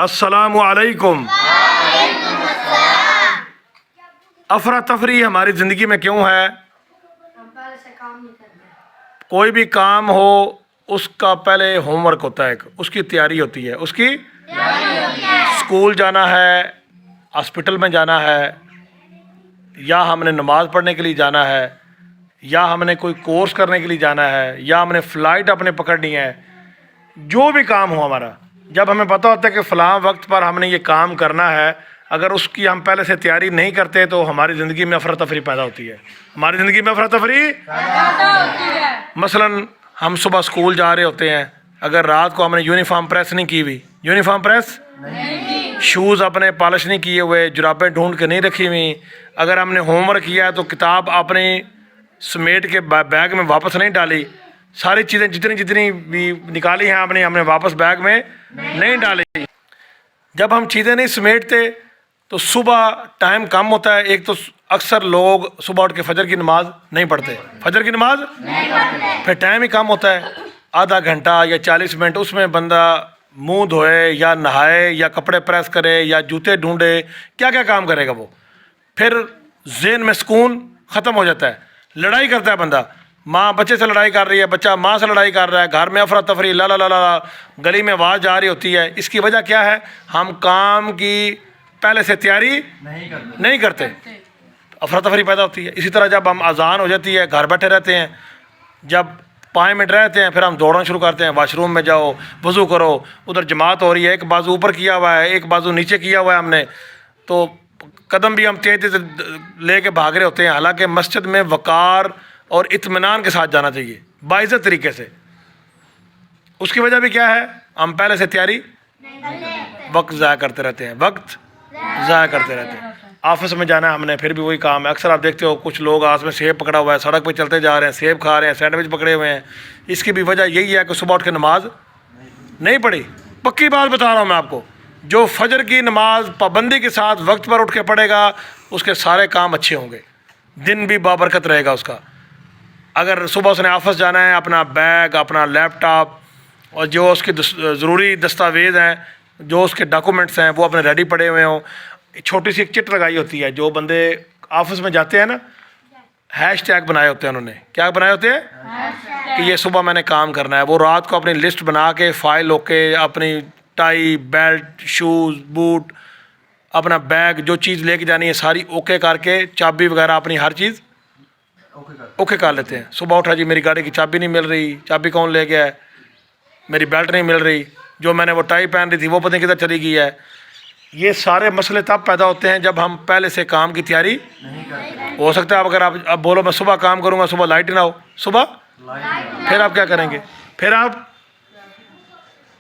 السلام علیکم۔ افراتفری ہماری زندگی میں کیوں ہے؟ کوئی بھی کام ہو اس کا پہلے ہوم ورک ہوتا ہے، اس کی تیاری ہوتی ہے، اس کی اسکول جانا ہے، ہاسپٹل میں جانا ہے، یا ہم نے نماز پڑھنے کے لیے جانا ہے، یا ہم نے کوئی کورس کرنے کے لیے جانا ہے، یا ہم نے فلائٹ اپنے پکڑنی ہے۔ جو بھی کام ہو ہمارا، جب ہمیں پتہ ہوتا ہے کہ فلاں وقت پر ہم نے یہ کام کرنا ہے، اگر اس کی ہم پہلے سے تیاری نہیں کرتے تو ہماری زندگی میں افراتفری پیدا ہوتی ہے۔ ہماری زندگی میں افراتفری مثلاً ہم صبح اسکول جا رہے ہوتے ہیں، اگر رات کو ہم نے یونیفارم پریس نہیں کی ہوئی، یونیفارم پریس، شوز اپنے پالش نہیں کیے ہوئے، جرابیں ڈھونڈ کے نہیں رکھی ہوئی، اگر ہم نے ہوم ورک کیا ہے تو کتاب اپنی سمیٹ کے بیگ میں واپس نہیں ڈالی، ساری چیزیں جتنی بھی نکالی ہیں ہم نے واپس بیگ میں نہیں ڈالی۔ جب ہم چیزیں نہیں سمیٹتے تو صبح ٹائم کم ہوتا ہے۔ ایک تو اکثر لوگ صبح اٹھ کے فجر کی نماز نہیں پڑھتے، فجر کی نماز پھر ٹائم ہی کم ہوتا ہے، آدھا گھنٹہ یا 40 منٹ اس میں بندہ منہ دھوئے یا نہائے یا کپڑے پریس کرے یا جوتے ڈھونڈے، کیا کیا کام کرے گا وہ؟ پھر ذہن میں سکون ختم ہو جاتا ہے، لڑائی کرتا ہے بندہ، ماں بچے سے لڑائی کر رہی ہے، بچہ ماں سے لڑائی کر رہا ہے، گھر میں افراتفری، لا لا لا لا، گلی میں آواز جا رہی ہوتی ہے۔ اس کی وجہ کیا ہے؟ ہم کام کی پہلے سے تیاری نہیں کرتے، افراتفری پیدا ہوتی ہے۔ اسی طرح جب ہم اذان ہو جاتی ہے، گھر بیٹھے رہتے ہیں، جب 5 منٹ رہتے ہیں پھر ہم دوڑنا شروع کرتے ہیں، واش روم میں جاؤ، وضو کرو، ادھر جماعت ہو رہی ہے، ایک بازو اوپر کیا ہوا ہے، ایک بازو نیچے کیا ہوا ہے ہم نے، تو قدم بھی ہم تیز لے کے بھاگ رہے ہوتے ہیں۔ حالانکہ مسجد میں وقار اور اطمینان کے ساتھ جانا چاہیے، باعزت طریقے سے۔ اس کی وجہ بھی کیا ہے؟ ہم پہلے سے تیاری، وقت ضائع کرتے رہتے ہیں، وقت ضائع کرتے رہتے ہیں۔ آفس میں جانا ہے ہم نے، پھر بھی وہی کام ہے۔ اکثر آپ دیکھتے ہو کچھ لوگ ہاتھ میں سیب پکڑا ہوا ہے، سڑک پہ چلتے جا رہے ہیں، سیب کھا رہے ہیں، سینڈوچ پکڑے ہوئے ہیں۔ اس کی بھی وجہ یہی ہے کہ صبح اٹھ کے نماز نہیں پڑھی۔ پکی بات بتا رہا ہوں میں آپ کو، جو فجر کی نماز پابندی کے ساتھ وقت پر اٹھ کے پڑھے گا اس کے سارے کام اچھے ہوں گے، دن بھی بابرکت رہے گا اس کا۔ اگر صبح اس نے آفس جانا ہے، اپنا بیگ، اپنا لیپ ٹاپ اور جو اس کے ضروری دستاویز ہیں، جو اس کے ڈاکومنٹس ہیں، وہ اپنے ریڈی پڑے ہوئے ہوں۔ چھوٹی سی ایک چٹ لگائی ہوتی ہے، جو بندے آفس میں جاتے ہیں نا، ہیش ٹیگ بنائے ہوتے ہیں انہوں نے، کیا بنائے ہوتے ہیں کہ یہ صبح میں نے کام کرنا ہے۔ وہ رات کو اپنی لسٹ بنا کے، فائل اوکے، اپنی ٹائی، بیلٹ، شوز، بوٹ، اپنا بیگ، جو چیز لے کے جانی ہے ساری اوکے کر کے، چابی وغیرہ اپنی ہر چیز اوکے کر لیتے ہیں۔ صبح اٹھا جی میری گاڑی کی چابی نہیں مل رہی، چابی کون لے گیا ہے، میری بیلٹ نہیں مل رہی، جو میں نے وہ ٹائی پہن رہی تھی وہ پتہ نہیں کدھر چلی گئی ہے۔ یہ سارے مسئلے تب پیدا ہوتے ہیں جب ہم پہلے سے کام کی تیاری نہیں کرتے۔ ہو سکتا ہے اگر آپ بولو میں صبح کام کروں گا، صبح لائٹ نہ ہو، صبح پھر آپ کیا کریں گے؟ پھر آپ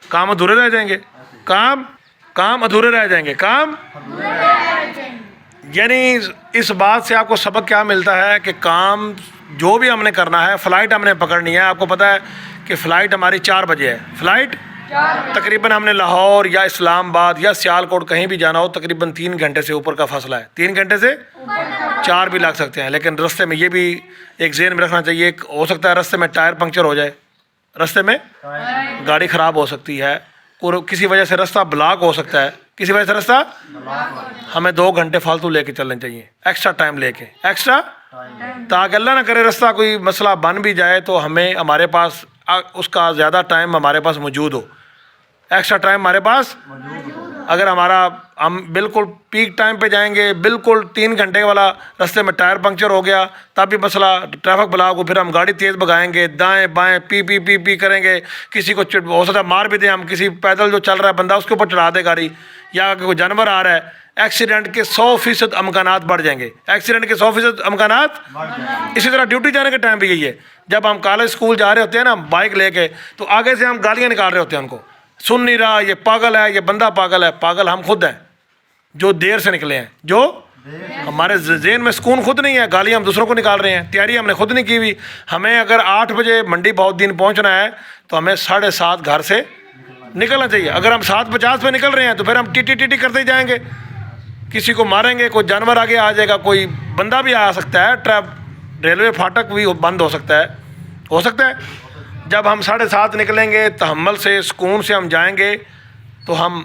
کام ادھورے رہ جائیں گے، کام ادھورے رہ جائیں گے، یعنی اس بات سے آپ کو سبق کیا ملتا ہے کہ کام جو بھی ہم نے کرنا ہے، فلائٹ ہم نے پکڑنی ہے۔ آپ کو پتہ ہے کہ فلائٹ ہماری 4 بجے ہے، فلائٹ تقریباً ہم نے لاہور یا اسلام آباد یا سیالکوٹ کہیں بھی جانا ہو تقریباً 3 گھنٹے سے اوپر کا فاصلہ ہے، 3 گھنٹے سے 4 بھی لگ سکتے ہیں۔ لیکن رستے میں یہ بھی ایک ذہن میں رکھنا چاہیے، ہو سکتا ہے رستے میں ٹائر پنکچر ہو جائے، رستے میں گاڑی خراب ہو سکتی ہے، کسی وجہ سے رستہ بلاک ہو سکتا ہے، کسی وجہ سے رستہ، ہمیں 2 گھنٹے فالتو لے کے چلنے چاہیے، ایکسٹرا ٹائم لے کے، تاکہ اللہ نہ کرے رستہ کوئی مسئلہ بن بھی جائے تو ہمارے پاس اس کا زیادہ ٹائم ہمارے پاس موجود ہو، ایکسٹرا ٹائم ہمارے پاس۔ اگر ہم بالکل پیک ٹائم پہ جائیں گے، بالکل 3 گھنٹے والا رستے میں ٹائر پنکچر ہو گیا تب بھی مسئلہ، ٹریفک بلاک ہو، پھر ہم گاڑی تیز بگائیں گے، دائیں بائیں پی کریں گے، کسی کو ہو سکتا ہے مار بھی دیں ہم، کسی پیدل جو چل رہا ہے بندہ اس کے اوپر چڑھا دے گاڑی، یا کوئی جانور آ رہا ہے، ایکسیڈنٹ کے 100% امکانات بڑھ جائیں گے، ایکسیڈنٹ کے 100% امکانات۔ اسی طرح ڈیوٹی جانے کے ٹائم بھی یہی ہے، جب ہم کالج اسکول جا رہے ہوتے ہیں نا بائک لے کے، تو آگے سے ہم گالیاں نکال رہے ہوتے ہیں ان کو، سن نہیں رہا، یہ پاگل ہے، یہ بندہ پاگل ہے۔ پاگل ہم خود ہیں جو دیر سے نکلے ہیں، جو ہمارے ذہن میں سکون خود نہیں ہے، گالیاں ہم دوسروں کو نکال رہے ہیں، تیاری ہم نے خود نہیں کی ہوئی۔ ہمیں اگر 8 بجے منڈی بہت دن پہنچنا ہے تو ہمیں 7:30 گھر سے نکلنا چاہیے۔ اگر ہم 7:50 پہ نکل رہے ہیں تو پھر ہم ٹی کرتے ہی جائیں گے، کسی کو ماریں گے، کوئی جانور آگے آ جائے گا، کوئی بندہ بھی آ سکتا ہے، ریلوے پھاٹک بھی بند ہو سکتا ہے۔ جب ہم 7:30 نکلیں گے، تحمل سے، سکون سے ہم جائیں گے تو ہم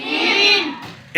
3।